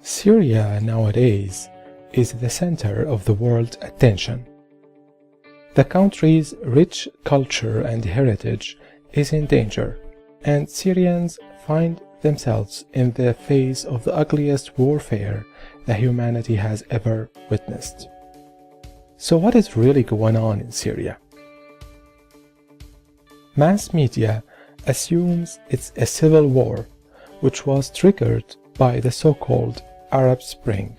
Syria nowadays is the center of the world's attention. The country's rich culture and heritage is in danger, and Syrians find themselves in the face of the ugliest warfare that humanity has ever witnessed. So what is really going on in Syria? Mass media assumes it's a civil war, which was triggered by the so-called Arab Spring.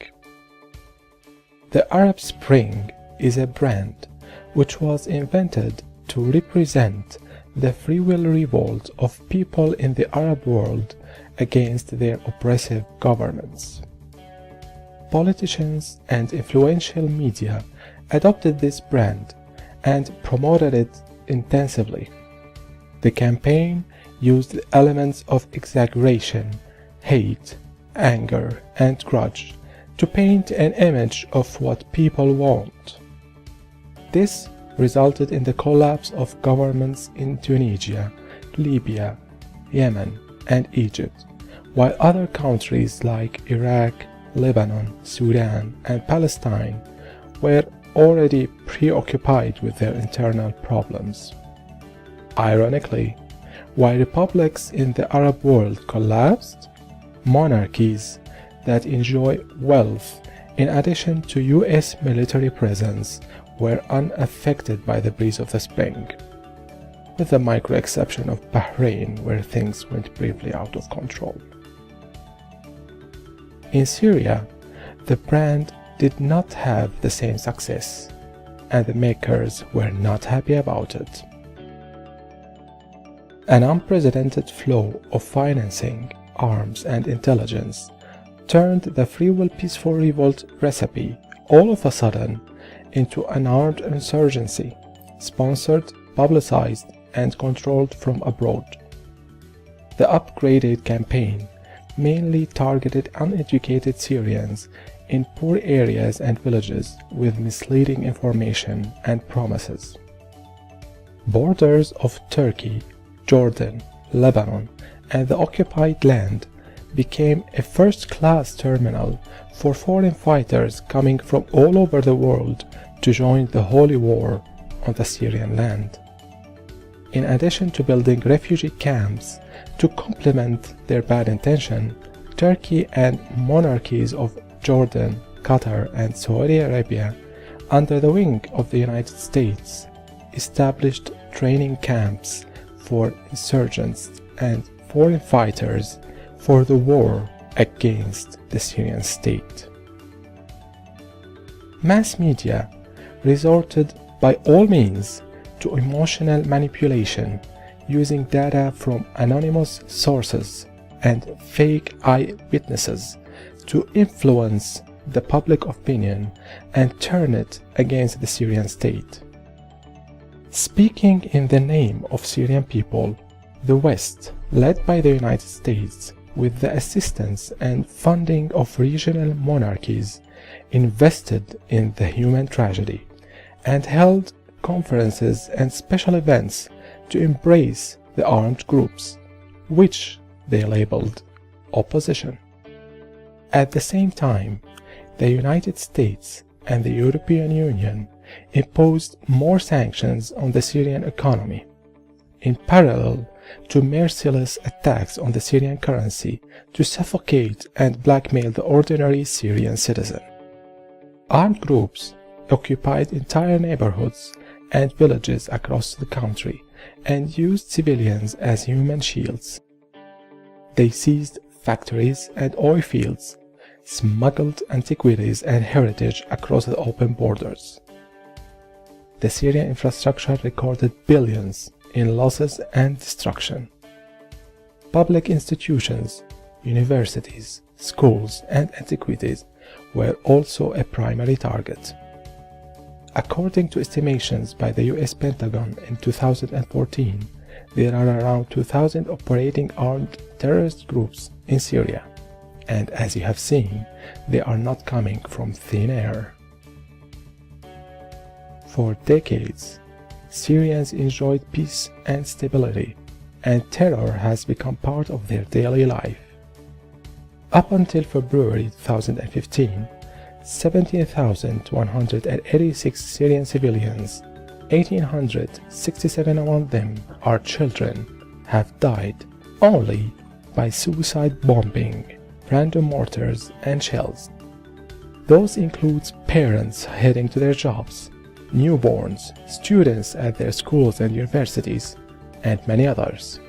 The Arab Spring is a brand which was invented to represent the free will revolt of people in the Arab world against their oppressive governments. Politicians and influential media adopted this brand and promoted it intensively. The campaign used elements of exaggeration, hate, anger, and grudge to paint an image of what people want. This resulted in the collapse of governments in Tunisia, Libya, Yemen, and Egypt, while other countries like Iraq, Lebanon, Sudan, and Palestine were already preoccupied with their internal problems. Ironically, while republics in the Arab world collapsed, monarchies that enjoy wealth in addition to US military presence were unaffected by the breeze of the spring, with the micro exception of Bahrain, where things went briefly out of control. In Syria, the brand did not have the same success, and the makers were not happy about it. An unprecedented flow of financing, arms, and intelligence turned the free will peaceful revolt recipe all of a sudden into an armed insurgency, sponsored, publicized, and controlled from abroad. The upgraded campaign mainly targeted uneducated Syrians in poor areas and villages with misleading information and promises. Borders of Turkey, Jordan, Lebanon, and the occupied land became a first-class terminal for foreign fighters coming from all over the world to join the holy war on the Syrian land. In addition to building refugee camps to complement their bad intention, Turkey and monarchies of Jordan, Qatar, and Saudi Arabia, under the wing of the United States, established training camps for insurgents and foreign fighters for the war against the Syrian state. Mass media resorted by all means to emotional manipulation using data from anonymous sources and fake eyewitnesses to influence the public opinion and turn it against the Syrian state. Speaking in the name of Syrian people, the West, led by the United States, with the assistance and funding of regional monarchies, invested in the human tragedy and held conferences and special events to embrace the armed groups, which they labeled opposition. At the same time, the United States and the European Union imposed more sanctions on the Syrian economy, in parallel to merciless attacks on the Syrian currency to suffocate and blackmail the ordinary Syrian citizen. Armed groups occupied entire neighborhoods and villages across the country and used civilians as human shields. They seized factories and oil fields, smuggled antiquities and heritage across the open borders. The Syrian infrastructure recorded billions in losses and destruction. Public institutions, universities, schools, and antiquities were also a primary target. According to estimations by the US Pentagon in 2014, there are around 2,000 operating armed terrorist groups in Syria, and as you have seen, they are not coming from thin air. For decades, Syrians enjoyed peace and stability, and terror has become part of their daily life. Up until February 2015, 17,186 Syrian civilians, 1,867 among them are children, have died only by suicide bombing, random mortars and shells. Those include parents heading to their jobs, newborns, students at their schools and universities, and many others.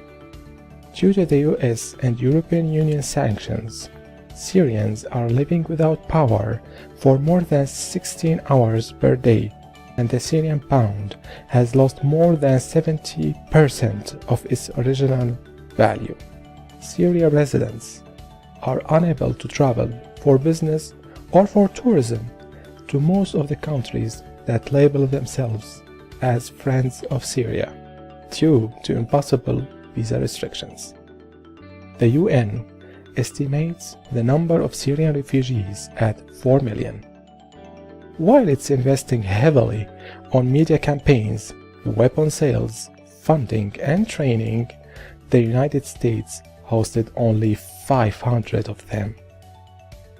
Due to the US and European Union sanctions, Syrians are living without power for more than 16 hours per day, and the Syrian pound has lost more than 70% of its original value. Syria residents are unable to travel for business or for tourism to most of the countries that label themselves as friends of Syria due to impossible visa restrictions. The UN estimates the number of Syrian refugees at 4 million. While it's investing heavily on media campaigns, weapon sales, funding and training, the United States hosted only 500 of them.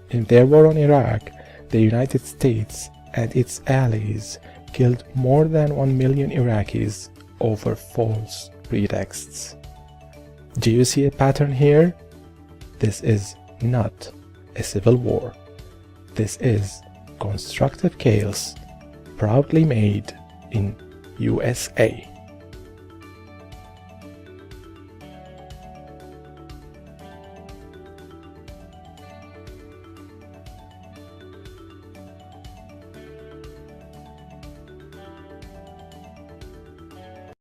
In their war on Iraq, the United States and its allies killed more than 1 million Iraqis over false pretexts. Do you see a pattern here? This is not a civil war. This is constructive chaos, proudly made in USA.